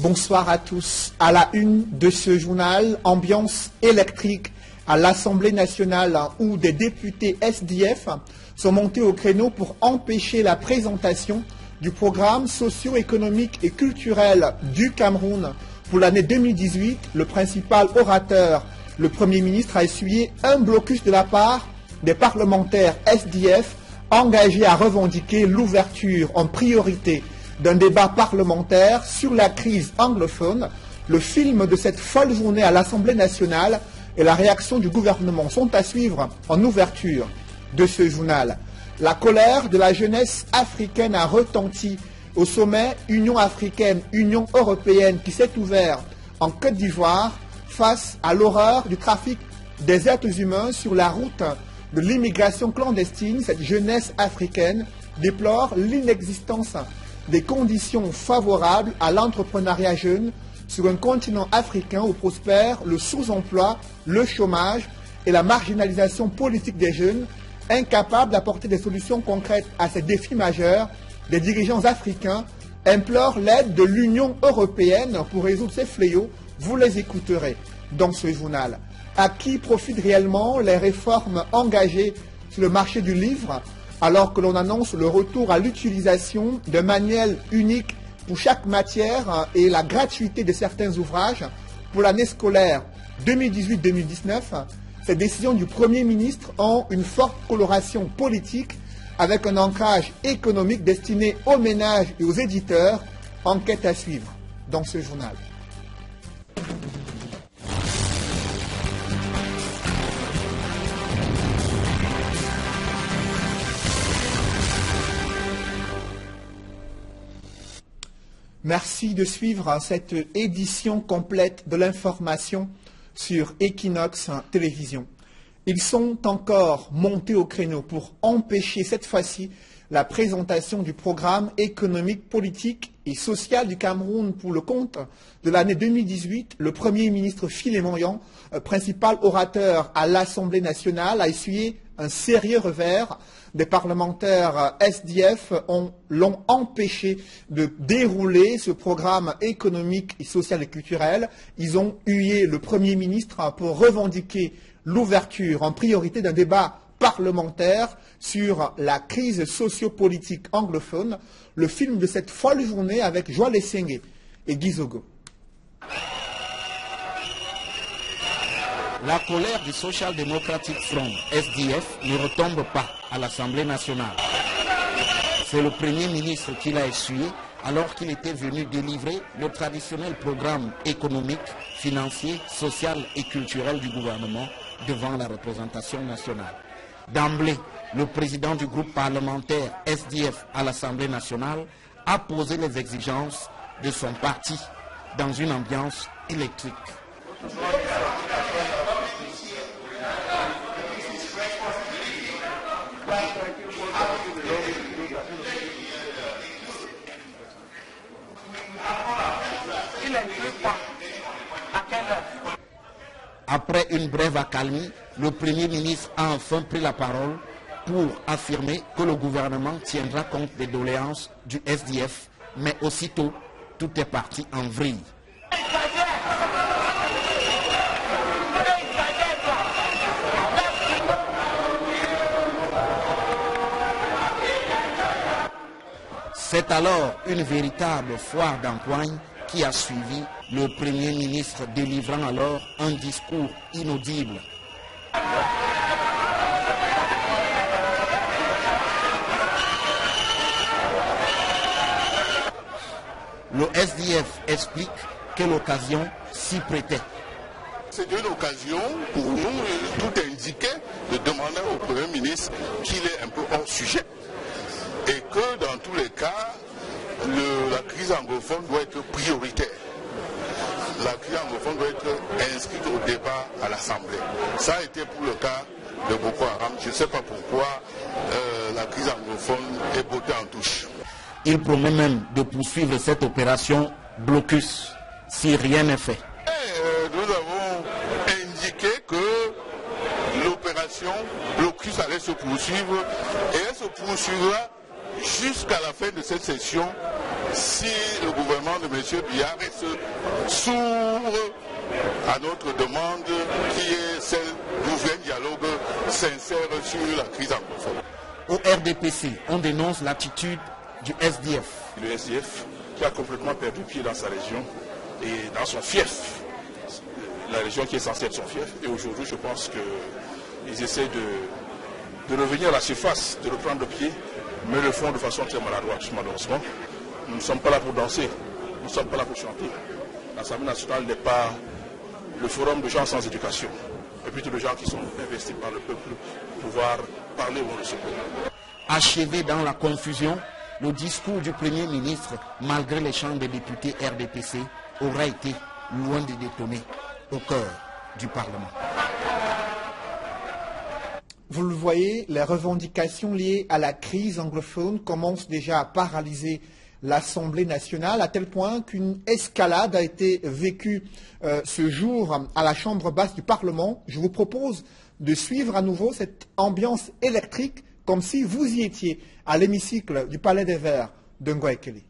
Bonsoir à tous. À la une de ce journal, ambiance électrique à l'Assemblée nationale où des députés SDF sont montés au créneau pour empêcher la présentation du programme socio-économique et culturel du Cameroun pour l'année 2018. Le principal orateur, le Premier ministre, a essuyé un blocus de la part des parlementaires SDF engagés à revendiquer l'ouverture en priorité d'un débat parlementaire sur la crise anglophone. Le film de cette folle journée à l'Assemblée nationale et la réaction du gouvernement sont à suivre en ouverture de ce journal. La colère de la jeunesse africaine a retenti au sommet Union africaine, Union européenne qui s'est ouvert en Côte d'Ivoire face à l'horreur du trafic des êtres humains sur la route de l'immigration clandestine. Cette jeunesse africaine déplore l'inexistence des conditions favorables à l'entrepreneuriat jeune sur un continent africain où prospère le sous-emploi, le chômage et la marginalisation politique des jeunes. Incapables d'apporter des solutions concrètes à ces défis majeurs, les dirigeants africains implorent l'aide de l'Union européenne pour résoudre ces fléaux. Vous les écouterez dans ce journal. À qui profitent réellement les réformes engagées sur le marché du livre, alors que l'on annonce le retour à l'utilisation d'un manuel unique pour chaque matière et la gratuité de certains ouvrages pour l'année scolaire 2018-2019. Ces décisions du Premier ministre ont une forte coloration politique avec un ancrage économique destiné aux ménages et aux éditeurs. Enquête à suivre dans ce journal. Merci de suivre cette édition complète de l'information sur Equinox Télévision. Ils sont encore montés au créneau pour empêcher cette fois-ci la présentation du programme économique, politique et social du Cameroun pour le compte de l'année 2018. Le Premier ministre Philémon Yan, principal orateur à l'Assemblée nationale, a essuyé un sérieux revers. Des parlementaires SDF l'ont empêché de dérouler ce programme économique, et social et culturel. Ils ont hué le Premier ministre pour revendiquer l'ouverture en priorité d'un débat parlementaire sur la crise sociopolitique anglophone. Le film de cette folle journée avec Joël Essenge et Guy Zogo. La colère du Social Democratic Front, SDF, ne retombe pas à l'Assemblée nationale. C'est le Premier ministre qui l'a essuyé alors qu'il était venu délivrer le traditionnel programme économique, financier, social et culturel du gouvernement devant la représentation nationale. D'emblée, le président du groupe parlementaire SDF à l'Assemblée nationale a posé les exigences de son parti dans une ambiance électrique. Après une brève accalmie, le Premier ministre a enfin pris la parole pour affirmer que le gouvernement tiendra compte des doléances du SDF, mais aussitôt, tout est parti en vrille. C'est alors une véritable foire d'empoigne qui a suivi, le Premier ministre délivrant alors un discours inaudible. Le SDF explique que l'occasion s'y prêtait. C'est une occasion pour nous, tout indiquer, de demander au Premier ministre qu'il est un peu hors sujet et que dans tous les cas, la crise anglophone doit être prioritaire. La crise anglophone doit être inscrite au débat à l'Assemblée. Ça a été pour le cas de Boko Haram. Je ne sais pas pourquoi la crise anglophone est bottée en touche. Il promet même de poursuivre cette opération blocus si rien n'est fait. Nous avons indiqué que l'opération blocus allait se poursuivre et elle se poursuivra jusqu'à la fin de cette session si le gouvernement de M. Biya reste sourd à notre demande qui est celle d'ouvrir un dialogue sincère sur la crise anglophone. Au RDPC, on dénonce l'attitude du SDF. Le SDF qui a complètement perdu pied dans sa région et dans son fief. La région qui est censée être son fief. Et aujourd'hui, je pense qu'ils essaient de revenir à la surface, de reprendre le pied, mais le font de façon très maladroite, malheureusement. Nous ne sommes pas là pour danser, nous ne sommes pas là pour chanter. L'Assemblée nationale n'est pas le forum de gens sans éducation, et plutôt de gens qui sont investis par le peuple pour pouvoir parler au nom de ce peuple. Achevé dans la confusion, le discours du Premier ministre, malgré les chants des députés RDPC, aurait été loin de détonner au cœur du Parlement. Vous le voyez, les revendications liées à la crise anglophone commencent déjà à paralyser l'Assemblée nationale, à tel point qu'une escalade a été vécue ce jour à la Chambre basse du Parlement. Je vous propose de suivre à nouveau cette ambiance électrique comme si vous y étiez à l'hémicycle du Palais des Verts de Ngoekele.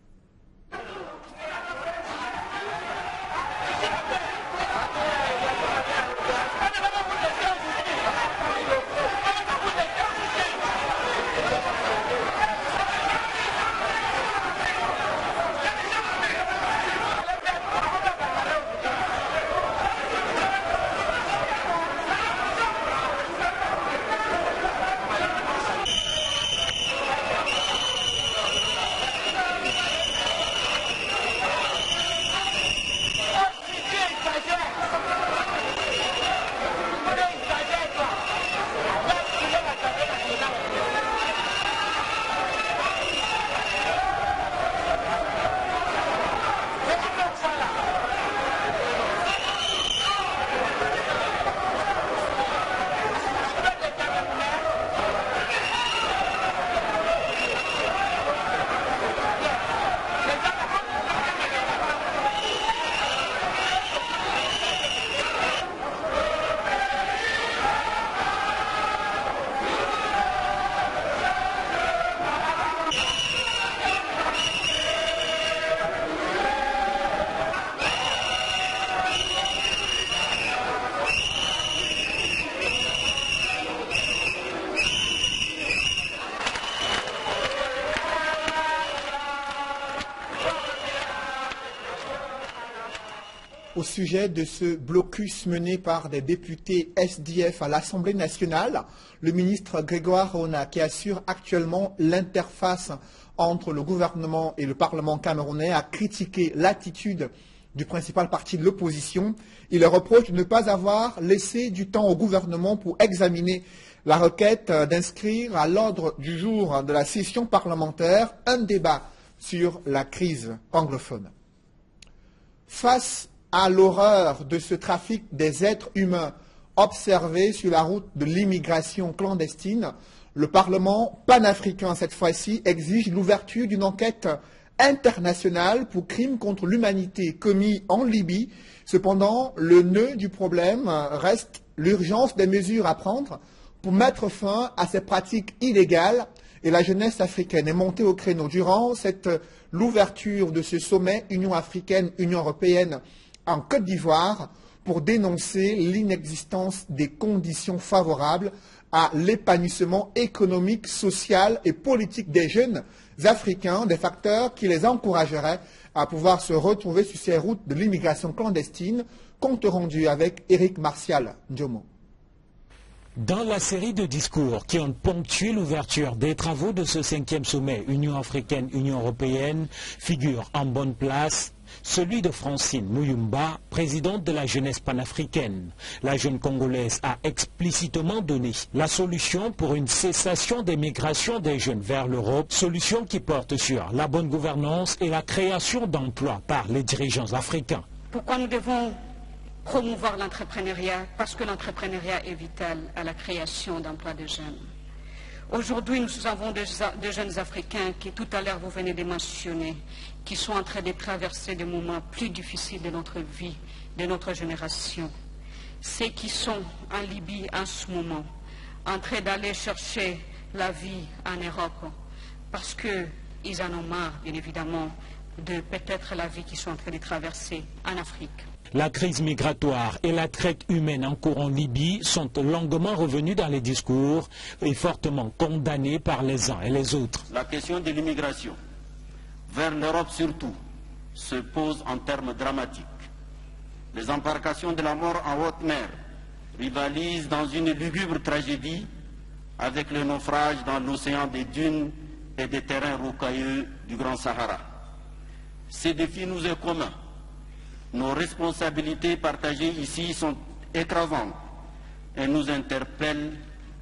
Au sujet de ce blocus mené par des députés SDF à l'Assemblée nationale, le ministre Grégoire Rona, qui assure actuellement l'interface entre le gouvernement et le Parlement camerounais, a critiqué l'attitude du principal parti de l'opposition. Il reproche de ne pas avoir laissé du temps au gouvernement pour examiner la requête d'inscrire à l'ordre du jour de la session parlementaire un débat sur la crise anglophone. Face à l'horreur de ce trafic des êtres humains observé sur la route de l'immigration clandestine, le Parlement panafricain, cette fois-ci, exige l'ouverture d'une enquête internationale pour crimes contre l'humanité commis en Libye. Cependant, le nœud du problème reste l'urgence des mesures à prendre pour mettre fin à ces pratiques illégales. Et la jeunesse africaine est montée au créneau durant l'ouverture de ce sommet Union africaine-Union européenne en Côte d'Ivoire pour dénoncer l'inexistence des conditions favorables à l'épanouissement économique, social et politique des jeunes africains, des facteurs qui les encourageraient à pouvoir se retrouver sur ces routes de l'immigration clandestine. Compte rendu avec Éric Martial Ndiomo. Dans la série de discours qui ont ponctué l'ouverture des travaux de ce 5e sommet Union africaine-Union européenne figure en bonne place celui de Francine Muyumba, présidente de la jeunesse panafricaine. La jeune Congolaise a explicitement donné la solution pour une cessation des migrations des jeunes vers l'Europe, solution qui porte sur la bonne gouvernance et la création d'emplois par les dirigeants africains. Pourquoi nous devons promouvoir l'entrepreneuriat? Parce que l'entrepreneuriat est vital à la création d'emplois de jeunes. Aujourd'hui, nous avons des jeunes Africains qui, tout à l'heure, vous venez de mentionner, qui sont en train de traverser des moments plus difficiles de notre vie, de notre génération. Ceux qui sont en Libye en ce moment, en train d'aller chercher la vie en Europe, parce qu'ils en ont marre, bien évidemment, de peut-être la vie qu'ils sont en train de traverser en Afrique. La crise migratoire et la traite humaine en cours en Libye sont longuement revenus dans les discours et fortement condamnés par les uns et les autres. La question de l'immigration, vers l'Europe surtout, se pose en termes dramatiques. Les embarcations de la mort en haute mer rivalisent dans une lugubre tragédie avec le naufrage dans l'océan des dunes et des terrains rocailleux du Grand Sahara. Ces défis nous sont communs. Nos responsabilités partagées ici sont écrasantes et nous interpellent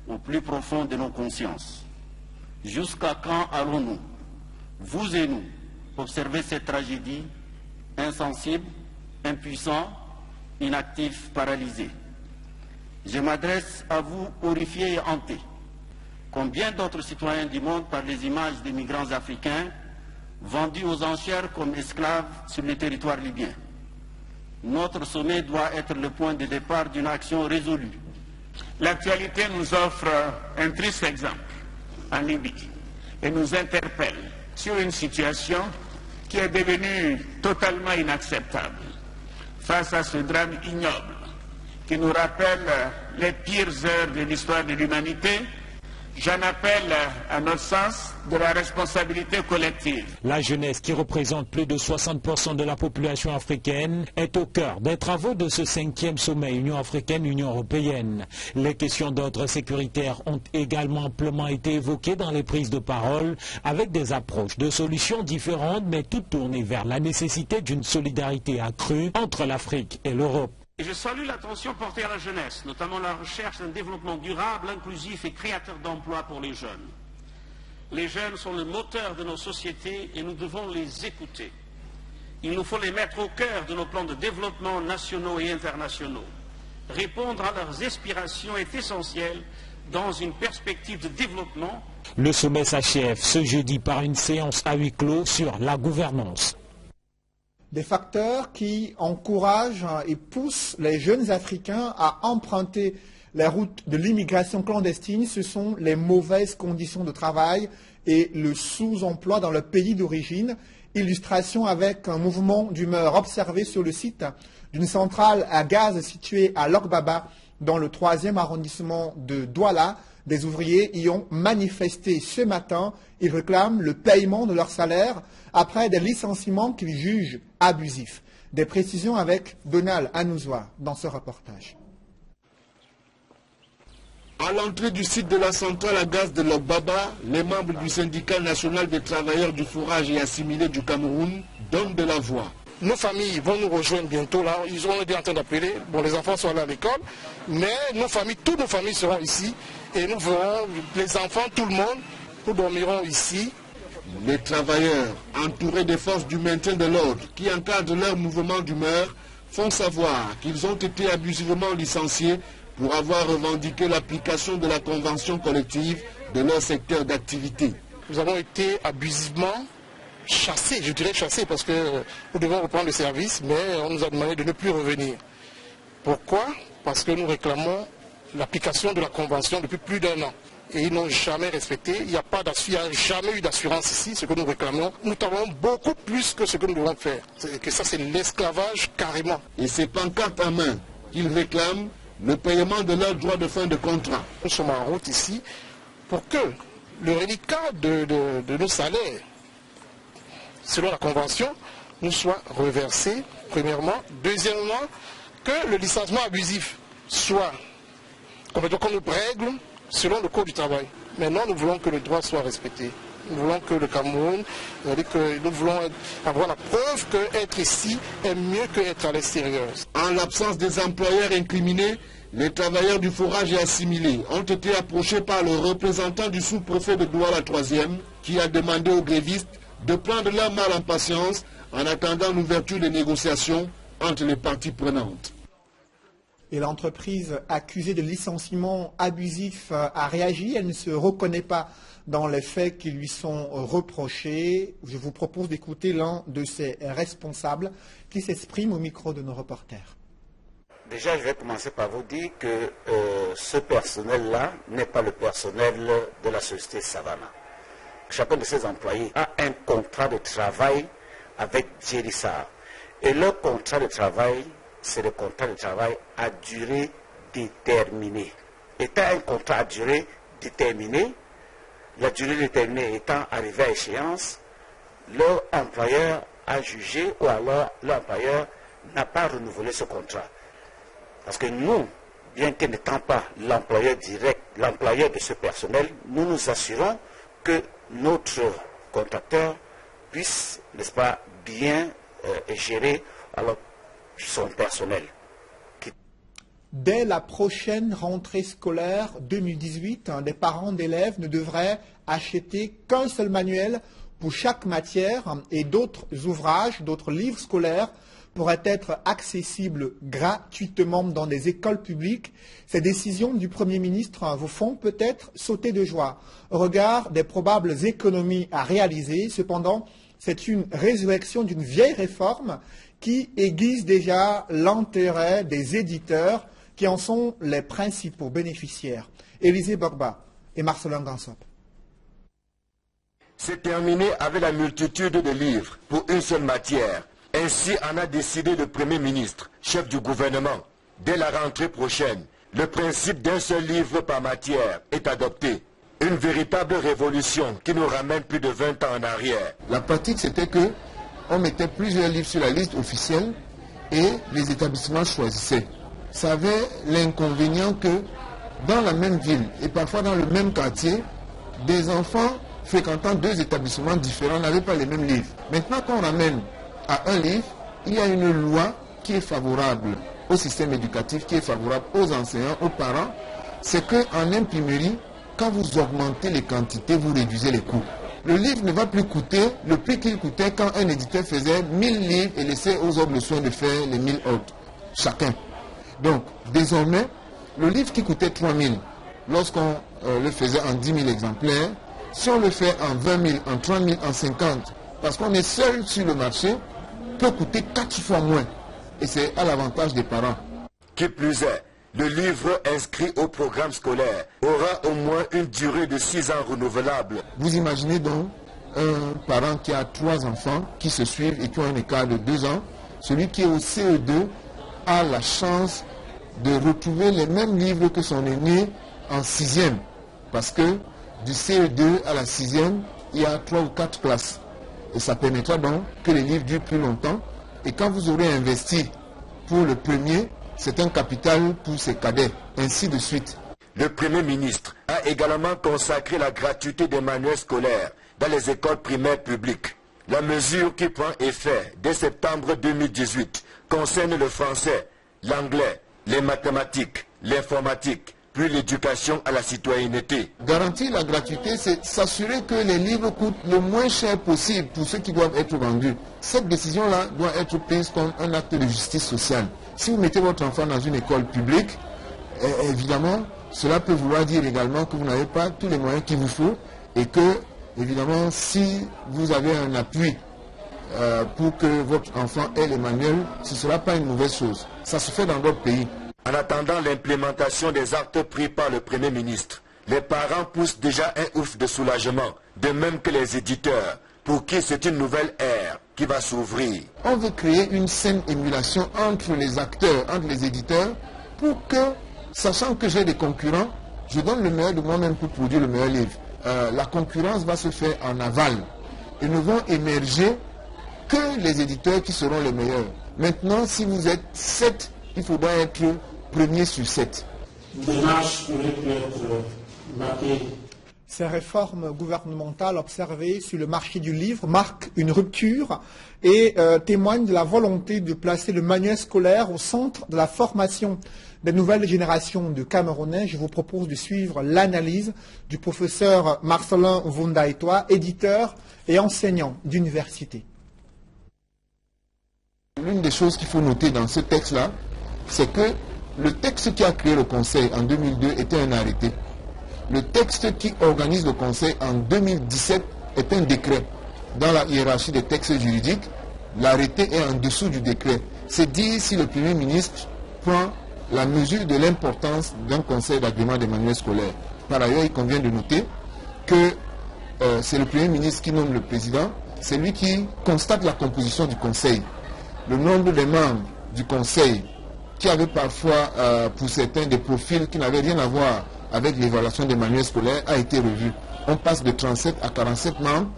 au plus profond de nos consciences. Jusqu'à quand allons-nous, vous et nous, observer cette tragédie, insensibles, impuissants, inactifs, paralysés? Je m'adresse à vous, horrifiés et hantés, comme bien d'autres citoyens du monde, par les images des migrants africains vendus aux enchères comme esclaves sur le territoire libyen. Notre sommet doit être le point de départ d'une action résolue. L'actualité nous offre un triste exemple en Libye et nous interpelle sur une situation qui est devenue totalement inacceptable. Face à ce drame ignoble qui nous rappelle les pires heures de l'histoire de l'humanité, j'en appelle à notre sens de la responsabilité collective. La jeunesse, qui représente plus de 60% de la population africaine, est au cœur des travaux de ce 5e sommet Union africaine-Union européenne. Les questions d'ordre sécuritaire ont également amplement été évoquées dans les prises de parole, avec des approches de solutions différentes, mais toutes tournées vers la nécessité d'une solidarité accrue entre l'Afrique et l'Europe. Et je salue l'attention portée à la jeunesse, notamment la recherche d'un développement durable, inclusif et créateur d'emplois pour les jeunes. Les jeunes sont le moteur de nos sociétés et nous devons les écouter. Il nous faut les mettre au cœur de nos plans de développement nationaux et internationaux. Répondre à leurs aspirations est essentiel dans une perspective de développement. Le sommet s'achève ce jeudi par une séance à huis clos sur la gouvernance. Des facteurs qui encouragent et poussent les jeunes Africains à emprunter les routes de l'immigration clandestine, ce sont les mauvaises conditions de travail et le sous-emploi dans le pays d'origine. Illustration avec un mouvement d'humeur observé sur le site d'une centrale à gaz située à Lokbaba, dans le 3e arrondissement de Douala. Des ouvriers y ont manifesté ce matin. Ils réclament le paiement de leur salaire après des licenciements qu'ils jugent abusifs. Des précisions avec Donald Anouzoua dans ce reportage. À l'entrée du site de la centrale à gaz de Lokbaba, les membres du syndicat national des travailleurs du fourrage et assimilés du Cameroun donnent de la voix. Nos familles vont nous rejoindre bientôt là, ils ont été en train d'appeler, bon les enfants sont allés à l'école, mais nos familles, toutes nos familles seront ici et nous verrons les enfants, tout le monde, nous dormirons ici. Les travailleurs, entourés des forces du maintien de l'ordre qui encadrent leur mouvement d'humeur, font savoir qu'ils ont été abusivement licenciés pour avoir revendiqué l'application de la convention collective de leur secteur d'activité. Nous avons été abusivement chassés, je dirais chassés, parce que nous devons reprendre le service, mais on nous a demandé de ne plus revenir. Pourquoi? Parce que nous réclamons l'application de la convention depuis plus d'1 an. Et ils n'ont jamais respecté, il n'y a jamais eu d'assurance ici, ce que nous réclamons. Nous travaillons beaucoup plus que ce que nous devons faire. Que ça, c'est l'esclavage carrément. Et c'est pancartes en main qu'ils réclament le paiement de leurs droits de fin de contrat. Nous sommes en route ici pour que le reliquat de nos salaires, selon la convention, nous soit reversé, premièrement. Deuxièmement, que le licenciement abusif soit complètement qu'on nous règle selon le code du travail. Maintenant, nous voulons que le droit soit respecté. Nous voulons que le Cameroun, nous voulons avoir la preuve qu'être ici est mieux qu'être à l'extérieur. En l'absence des employeurs incriminés, les travailleurs du fourrage et assimilés ont été approchés par le représentant du sous-préfet de Douala 3e qui a demandé aux grévistes de prendre leur mal en patience en attendant l'ouverture des négociations entre les parties prenantes. Et l'entreprise accusée de licenciement abusif a réagi. Elle ne se reconnaît pas dans les faits qui lui sont reprochés. Je vous propose d'écouter l'un de ses responsables qui s'exprime au micro de nos reporters. Déjà, je vais commencer par vous dire que ce personnel-là n'est pas le personnel de la société Savannah. Chacun de ces employés a un contrat de travail avec Thierry Sarr. Et leur contrat de travail, c'est le contrat de travail à durée déterminée. Étant un contrat à durée déterminée, la durée déterminée étant arrivée à échéance, leur employeur a jugé ou alors l'employeur n'a pas renouvelé ce contrat. Parce que nous, bien que n'étant pas l'employeur direct, l'employeur de ce personnel, nous nous assurons que notre contracteur puisse, n'est-ce pas, bien gérer alors, son personnel. Dès la prochaine rentrée scolaire 2018, des parents d'élèves ne devraient acheter qu'un seul manuel pour chaque matière et d'autres ouvrages, d'autres livres scolaires pourraient être accessibles gratuitement dans des écoles publiques. Ces décisions du Premier ministre vous font peut-être sauter de joie. Au regard des probables économies à réaliser, cependant, c'est une résurrection d'une vieille réforme qui aiguise déjà l'intérêt des éditeurs qui en sont les principaux bénéficiaires. Élisée Borba et Marcelin Gansop. C'est terminé avec la multitude de livres pour une seule matière. Ainsi en a décidé le Premier ministre, chef du gouvernement. Dès la rentrée prochaine, le principe d'un seul livre par matière est adopté. Une véritable révolution qui nous ramène plus de 20 ans en arrière. La pratique, c'était que on mettait plusieurs livres sur la liste officielle et les établissements choisissaient. Ça avait l'inconvénient que dans la même ville et parfois dans le même quartier, des enfants fréquentant deux établissements différents n'avaient pas les mêmes livres. Maintenant qu'on ramène à un livre, il y a une loi qui est favorable au système éducatif, qui est favorable aux enseignants, aux parents. C'est qu'en imprimerie, quand vous augmentez les quantités, vous réduisez les coûts. Le livre ne va plus coûter le prix qu'il coûtait quand un éditeur faisait 1000 livres et laissait aux autres le soin de faire les 1000 autres, chacun. Donc, désormais, le livre qui coûtait 3000, lorsqu'on le faisait en 10 000 exemplaires, si on le fait en 20 000, en 30 000, en 50, parce qu'on est seul sur le marché, peut coûter 4 fois moins. Et c'est à l'avantage des parents. Qui plus est, le livre inscrit au programme scolaire aura au moins une durée de 6 ans renouvelable. Vous imaginez donc un parent qui a 3 enfants qui se suivent et qui ont un écart de 2 ans. Celui qui est au CE2 a la chance de retrouver les mêmes livres que son aîné en 6e. Parce que du CE2 à la 6e, il y a 3 ou 4 classes. Et ça permettra donc que les livres durent plus longtemps. Et quand vous aurez investi pour le premier, c'est un capital pour ses cadets, ainsi de suite. Le Premier ministre a également consacré la gratuité des manuels scolaires dans les écoles primaires publiques. La mesure qui prend effet dès septembre 2018 concerne le français, l'anglais, les mathématiques, l'informatique, puis l'éducation à la citoyenneté. Garantir la gratuité, c'est s'assurer que les livres coûtent le moins cher possible pour ceux qui doivent être vendus. Cette décision-là doit être prise comme un acte de justice sociale. Si vous mettez votre enfant dans une école publique, évidemment, cela peut vouloir dire également que vous n'avez pas tous les moyens qu'il vous faut et que, évidemment, si vous avez un appui pour que votre enfant ait les manuels, ce ne sera pas une mauvaise chose. Ça se fait dans d'autres pays. En attendant l'implémentation des actes pris par le Premier ministre, les parents poussent déjà un ouf de soulagement, de même que les éditeurs, pour qui c'est une nouvelle ère qui va s'ouvrir. On veut créer une saine émulation entre les acteurs, entre les éditeurs, pour que, sachant que j'ai des concurrents, je donne le meilleur de moi-même pour produire le meilleur livre. La concurrence va se faire en aval. Et ne vont émerger que les éditeurs qui seront les meilleurs. Maintenant, si vous êtes 7, il faudra être premier sur 7. Ces réformes gouvernementales observées sur le marché du livre marquent une rupture et témoignent de la volonté de placer le manuel scolaire au centre de la formation des nouvelles générations de Camerounais. Je vous propose de suivre l'analyse du professeur Marcelin Vundaitoa, éditeur et enseignant d'université. L'une des choses qu'il faut noter dans ce texte-là, c'est que le texte qui a créé le Conseil en 2002 était un arrêté. Le texte qui organise le Conseil en 2017 est un décret. Dans la hiérarchie des textes juridiques, l'arrêté est en dessous du décret. C'est dire si le Premier ministre prend la mesure de l'importance d'un Conseil d'agrément des manuels scolaires. Par ailleurs, il convient de noter que c'est le Premier ministre qui nomme le président c'est lui qui constate la composition du conseil. Le nombre des membres du conseil qui avaient parfois, pour certains, des profils qui n'avaient rien à voir avec l'évaluation des manuels scolaires a été revu. On passe de 37 à 47 membres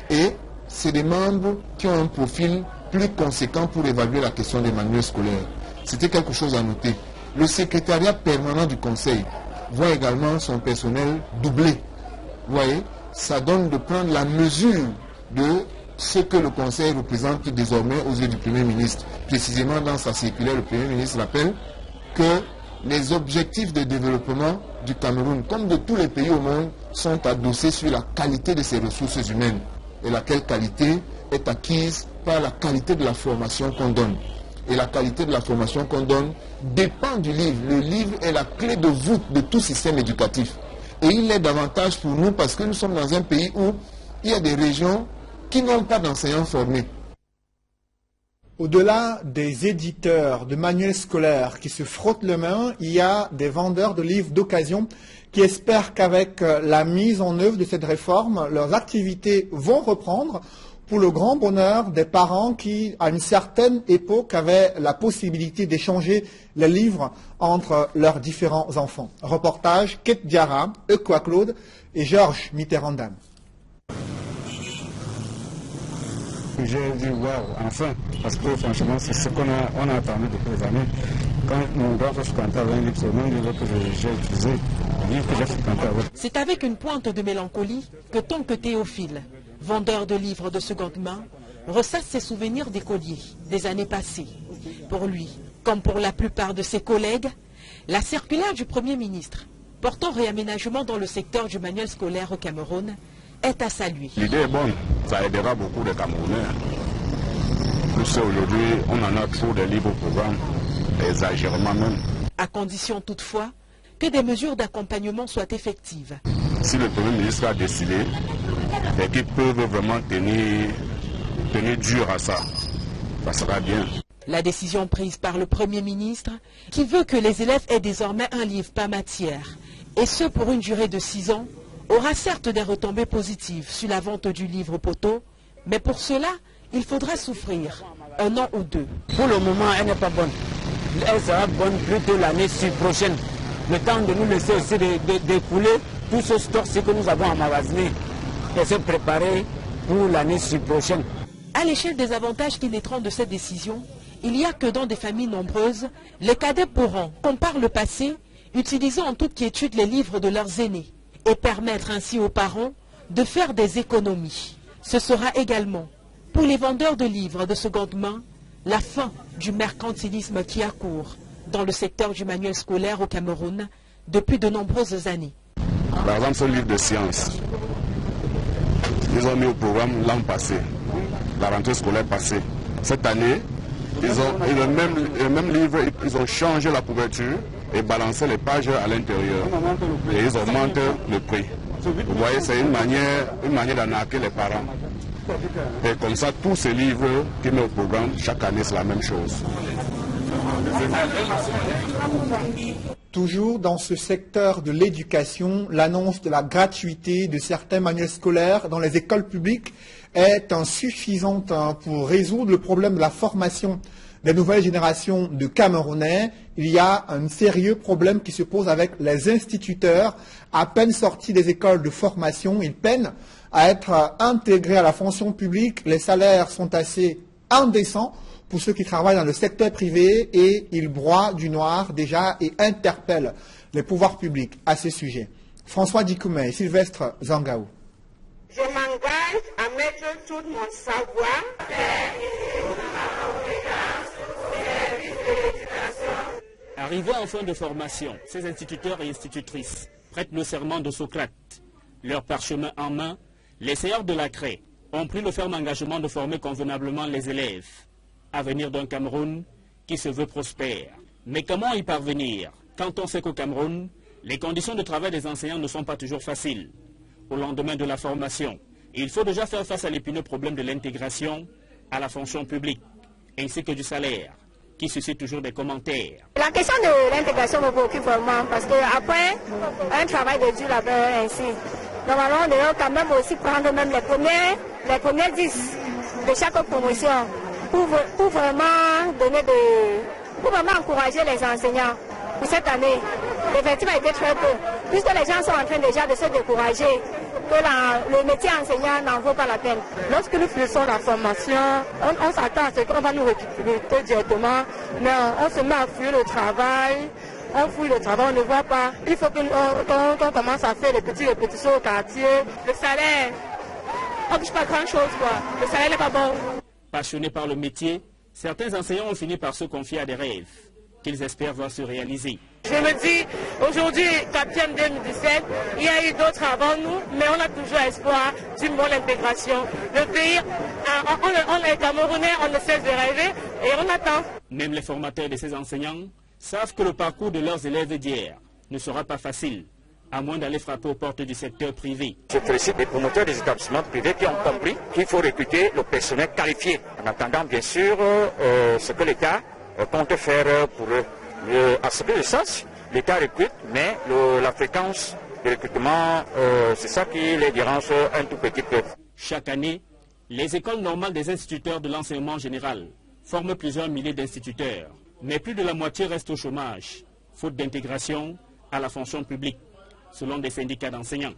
et c'est des membres qui ont un profil plus conséquent pour évaluer la question des manuels scolaires. C'était quelque chose à noter. Le secrétariat permanent du conseil voit également son personnel doublé. Vous voyez, ça donne de prendre la mesure de ce que le conseil représente désormais aux yeux du Premier ministre. Précisément dans sa circulaire, le Premier ministre rappelle que les objectifs de développement du Cameroun, comme de tous les pays au monde, sont adossés sur la qualité de ses ressources humaines. Et laquelle qualité est acquise par la qualité de la formation qu'on donne. Et la qualité de la formation qu'on donne dépend du livre. Le livre est la clé de voûte de tout système éducatif. Et il l'est davantage pour nous parce que nous sommes dans un pays où il y a des régions qui n'ont pas d'enseignants formés. Au-delà des éditeurs de manuels scolaires qui se frottent les mains, il y a des vendeurs de livres d'occasion qui espèrent qu'avec la mise en œuvre de cette réforme, leurs activités vont reprendre pour le grand bonheur des parents qui, à une certaine époque, avaient la possibilité d'échanger les livres entre leurs différents enfants. Reportage, Kate Diarra, Equa Claude et Georges Mitterrand-Dam. J'ai dit waouh, enfin, parce que franchement, c'est ce qu'on a attendu depuis des années. Quand mon grand frère fréquentait avec un livre, c'est le même livre que j'ai utilisé, le livre que j'ai fréquenté avec. C'est avec une pointe de mélancolie que Tonke Théophile, vendeur de livres de seconde main, ressasse ses souvenirs d'écolier des années passées. Pour lui, comme pour la plupart de ses collègues, la circulaire du Premier ministre portant réaménagement dans le secteur du manuel scolaire au Cameroun est à saluer. L'idée est bonne, ça aidera beaucoup de Camerounais. Plus aujourd'hui, on en a trop de livres au programme, exagérément même. À condition toutefois que des mesures d'accompagnement soient effectives. Si le Premier ministre a décidé et qu'ils peuvent vraiment tenir dur à ça, ça sera bien. La décision prise par le Premier ministre, qui veut que les élèves aient désormais un livre par matière, et ce pour une durée de 6 ans, aura certes des retombées positives sur la vente du livre poteau, mais pour cela, il faudra souffrir 1 an ou 2. Pour le moment, elle n'est pas bonne. Elle sera bonne plutôt l'année prochaine. Le temps de nous laisser aussi d'écouler tout ce stock que nous avons emmagasiné et se préparer pour l'année prochaine. À l'échelle des avantages qui naîtront de cette décision, il n'y a que dans des familles nombreuses, les cadets pourront, comme par le passé, utiliser en toute quiétude les livres de leurs aînés et permettre ainsi aux parents de faire des économies. Ce sera également, pour les vendeurs de livres de seconde main, la fin du mercantilisme qui accourt dans le secteur du manuel scolaire au Cameroun depuis de nombreuses années. Par exemple, ce livre de sciences, ils ont mis au programme l'an passé, la rentrée scolaire passée. Cette année, le même livre, ils ont changé la couverture et balancé les pages à l'intérieur. Et ils augmentent le prix. Vous voyez, c'est une manière d'arnaquer les parents. Et comme ça, tous ces livres qui mettent au programme, chaque année, c'est la même chose. Toujours dans ce secteur de l'éducation, l'annonce de la gratuité de certains manuels scolaires dans les écoles publiques est insuffisante pour résoudre le problème de la formation des nouvelles générations de Camerounais. Il y a un sérieux problème qui se pose avec les instituteurs. À peine sortis des écoles de formation, ils peinent à être intégrés à la fonction publique. Les salaires sont assez indécents pour ceux qui travaillent dans le secteur privé et ils broient du noir déjà et interpellent les pouvoirs publics à ce sujet. François Dikoumé et Sylvestre Zangaou. Je m'engage à mettre tout mon savoir Arrivés en fin de formation, ces instituteurs et institutrices prêtent le serment de Socrate. Leur parchemin en main, les seigneurs de la craie ont pris le ferme engagement de former convenablement les élèves. Avenir d'un Cameroun qui se veut prospère. Mais comment y parvenir quand on sait qu'au Cameroun, les conditions de travail des enseignants ne sont pas toujours faciles? Au lendemain de la formation, il faut déjà faire face à l'épineux problème de l'intégration à la fonction publique, ainsi que du salaire, qui suscite toujours des commentaires. La question de l'intégration me préoccupe vraiment, parce qu'après un travail de dur labeur ainsi, normalement on devrait quand même aussi prendre même les premiers les premiers 10 de chaque promotion pour vraiment encourager les enseignants pour cette année. L'effectif a été très peu, puisque les gens sont en train déjà de se décourager, que le métier enseignant n'en vaut pas la peine. Lorsque nous finissons la formation, on s'attend à ce qu'on va nous recruter directement, mais on se met à fuir le travail. On fouille le travail, on ne voit pas. Il faut qu'on commence à faire des petites répétitions au quartier. Le salaire, on ne touche pas grand-chose, quoi. Le salaire n'est pas bon. Passionnés par le métier, certains enseignants ont fini par se confier à des rêves qu'ils espèrent voir se réaliser. Je me dis, aujourd'hui, 4e 2017, il y a eu d'autres avant nous, mais on a toujours espoir d'une bonne intégration. Le pays, on est Camerounais, on ne cesse de rêver et on attend. Même les formateurs de ces enseignants savent que le parcours de leurs élèves d'hier ne sera pas facile, à moins d'aller frapper aux portes du secteur privé. Je félicite les promoteurs des établissements privés qui ont compris qu'il faut recruter le personnel qualifié, en attendant bien sûr ce que l'État compte faire pour eux. À ce que je sache, l'État recrute, mais la fréquence de recrutement, c'est ça qui les dérange un tout petit peu. Chaque année, les écoles normales des instituteurs de l'enseignement général forment plusieurs milliers d'instituteurs, mais plus de la moitié restent au chômage, faute d'intégration à la fonction publique, selon des syndicats d'enseignants.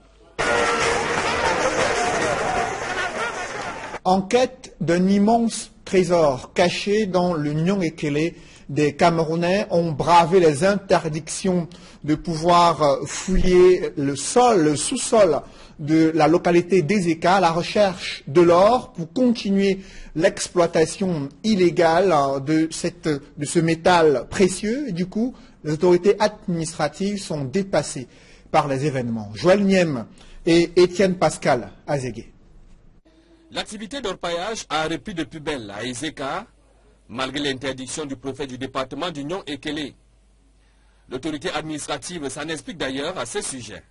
En quête d'un immense trésor caché dans l'Union Ekele, des Camerounais ont bravé les interdictions de pouvoir fouiller le sous-sol de la localité d'Ezeka à la recherche de l'or pour continuer l'exploitation illégale de ce métal précieux. Et du coup, les autorités administratives sont dépassées par les événements. Joël Niem et Étienne Pascal Azégué. L'activité d'orpaillage a repris de plus belle à Ezeka, malgré l'interdiction du préfet du département d'Union Ekele. L'autorité administrative s'en explique d'ailleurs à ce sujet.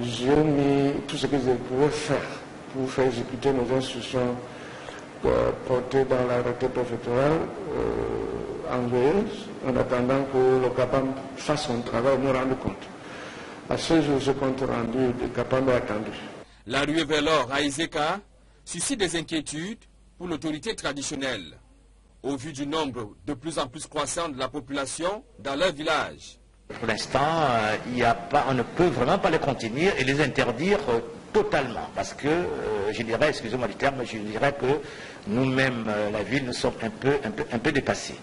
J'ai mis tout ce que je pouvais faire pour faire exécuter nos instructions portées dans l'arrêté préfectoral en veilleuse, en attendant que le CAPAM fasse son travail et nous rende compte. À ce jour, ce compte rendu, le CAPAM est attendu. La ruée vers l'or à Ezeka suscite des inquiétudes pour l'autorité traditionnelle, au vu du nombre de plus en plus croissant de la population dans leur village. Pour l'instant, on ne peut vraiment pas les contenir et les interdire totalement. Parce que, je dirais, excusez-moi du terme, je dirais que nous-mêmes, la ville, nous sommes un peu dépassés.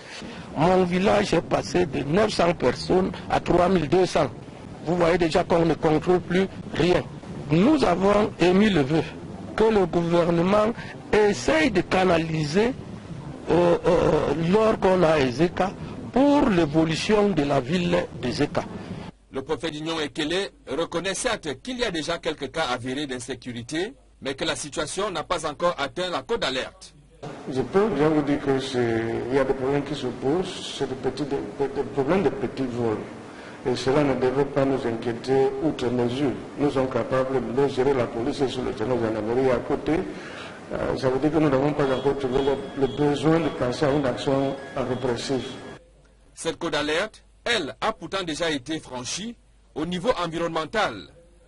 Mon village est passé de 900 personnes à 3200. Vous voyez déjà qu'on ne contrôle plus rien. Nous avons émis le vœu que le gouvernement essaye de canaliser l'or qu'on a à Ezeka pour l'évolution de la ville d'Ezeka. Le préfet d'Union Ekele reconnaît certes qu'il y a déjà quelques cas avérés d'insécurité, mais que la situation n'a pas encore atteint la cote d'alerte. Je peux bien vous dire qu'il y a des problèmes qui se posent, c'est des problèmes de petits vols. Et cela ne devrait pas nous inquiéter outre mesure. Nous sommes capables de gérer la police sur le terrain de gendarmerie à côté. Ça veut dire que nous n'avons pas encore trouvé le besoin de penser à une action répressive. Cette cote d'alerte, elle, a pourtant déjà été franchie au niveau environnemental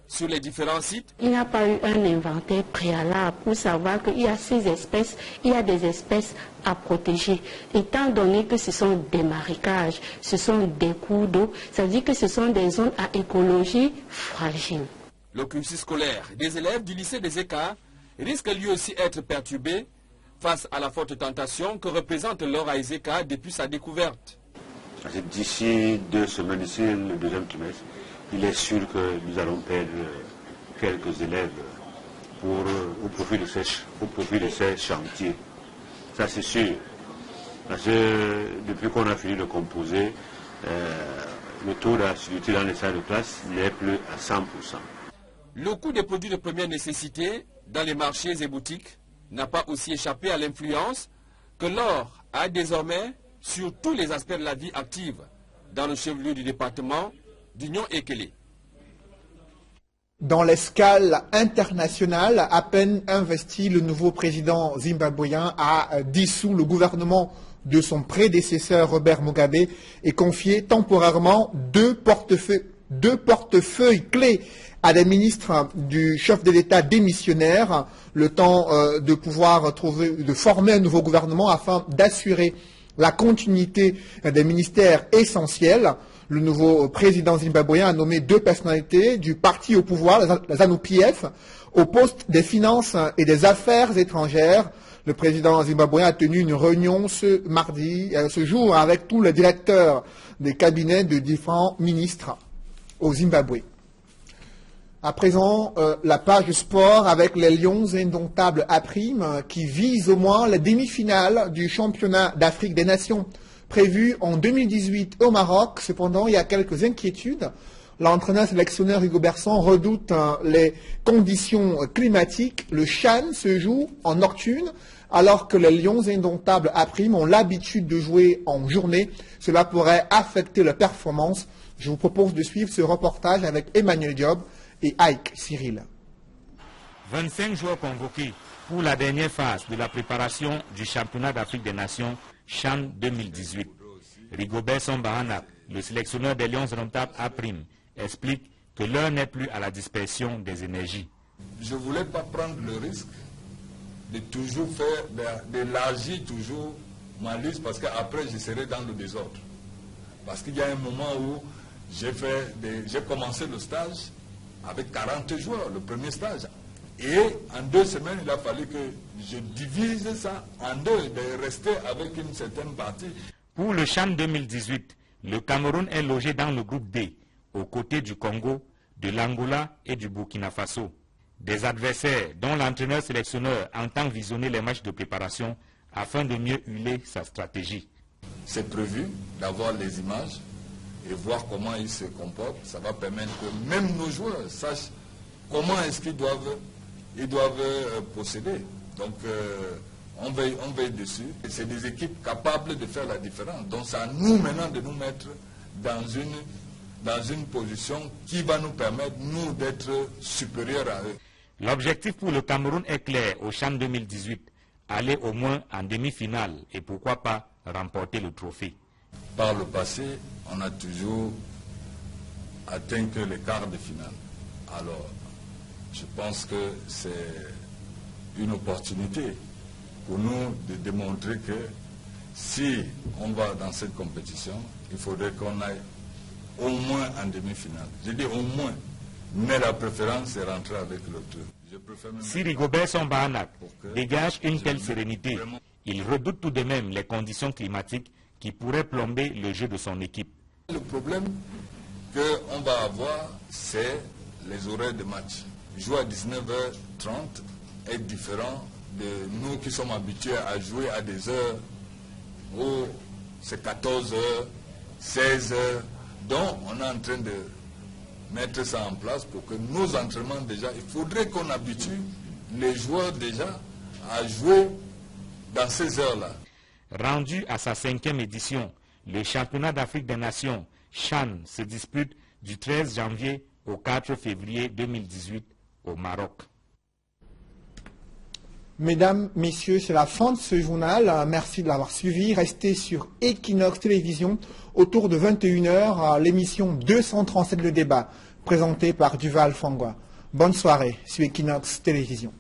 sur les différents sites. Il n'y a pas eu un inventaire préalable pour savoir qu'il y a ces espèces, il y a des espèces à protéger. Étant donné que ce sont des marécages, ce sont des cours d'eau, ça veut dire que ce sont des zones à écologie fragile. Le cursus scolaire des élèves du lycée d'Ezeka risque lui aussi être perturbé face à la forte tentation que représente l'or à Ezeka depuis sa découverte. D'ici 2 semaines, ici le deuxième trimestre, il est sûr que nous allons perdre quelques élèves au profit de ces chantiers. Ça c'est sûr. Parce que depuis qu'on a fini de composer, le taux d'assiduité dans les salles de classe n'est plus à 100%. Le coût des produits de première nécessité dans les marchés et boutiques n'a pas aussi échappé à l'influence que l'or a désormais sur tous les aspects de la vie active dans le chef-lieu du département d'Union Ekele. Dans l'escale internationale, à peine investi, le nouveau président zimbabwéen a dissous le gouvernement de son prédécesseur Robert Mugabe et confié temporairement 2 portefeuilles 2 portefeuilles clés à des ministres du chef de l'État démissionnaire, le temps de former un nouveau gouvernement afin d'assurer la continuité des ministères essentiels. Le nouveau président zimbabwéen a nommé 2 personnalités du parti au pouvoir, la ZANU-PF, au poste des finances et des affaires étrangères. Le président zimbabwéen a tenu une réunion ce jour, avec tous les directeurs des cabinets de différents ministres au Zimbabwe. À présent, la page sport avec les Lions indomptables A' qui visent au moins la demi-finale du championnat d'Afrique des Nations prévu en 2018 au Maroc. Cependant, il y a quelques inquiétudes. L'entraîneur sélectionneur Hugo Bersan redoute les conditions climatiques. Le CHAN se joue en nocturne, alors que les Lions indomptables A' ont l'habitude de jouer en journée. Cela pourrait affecter leur performance. Je vous propose de suivre ce reportage avec Emmanuel Diop et Ike Cyril. 25 joueurs convoqués pour la dernière phase de la préparation du championnat d'Afrique des Nations CHAN 2018. Rigobert Sambahana, le sélectionneur des Lions indomptables A', explique que l'heure n'est plus à la dispersion des énergies. Je ne voulais pas prendre le risque de toujours d'élargir toujours ma liste parce qu'après je serai dans le désordre. Parce qu'il y a un moment où j'ai commencé le stage avec 40 joueurs, le premier stage. Et en 2 semaines, il a fallu que je divise ça en 2, de rester avec une certaine partie. Pour le CHAN 2018, le Cameroun est logé dans le groupe D, aux côtés du Congo, de l'Angola et du Burkina Faso. Des adversaires dont l'entraîneur sélectionneur entend visionner les matchs de préparation afin de mieux huiler sa stratégie. C'est prévu d'avoir les images et voir comment ils se comportent. Ça va permettre que même nos joueurs sachent comment est-ce qu'ils doivent procéder. Donc on veille dessus. C'est des équipes capables de faire la différence. Donc c'est à nous maintenant de nous mettre dans une position qui va nous permettre, nous, d'être supérieurs à eux. L'objectif pour le Cameroun est clair au CHAN 2018, aller au moins en demi-finale et pourquoi pas remporter le trophée. Par le passé, on a toujours atteint que les quarts de finale. Alors, je pense que c'est une opportunité pour nous de démontrer que si on va dans cette compétition, il faudrait qu'on aille au moins en demi-finale. Je dis au moins, mais la préférence c'est rentrer avec l'autre. Si Rigobert Sambahana dégage une telle sérénité, il redoute tout de même les conditions climatiques qui pourraient plomber le jeu de son équipe. Le problème qu'on va avoir, c'est les horaires de match. Jouer à 19h30 est différent de nous qui sommes habitués à jouer à des heures où c'est 14h, 16h. Donc on est en train de mettre ça en place pour que nos entraînements déjà, il faudrait qu'on habitue les joueurs déjà à jouer dans ces heures-là. Rendu à sa 5e édition, le championnat d'Afrique des Nations CHAN se dispute du 13 janvier au 4 février 2018 au Maroc. Mesdames, messieurs, c'est la fin de ce journal. Merci de l'avoir suivi. Restez sur Equinox Télévision autour de 21h, l'émission 237 Le Débat, présentée par Duval Fangwa. Bonne soirée sur Equinox Télévision.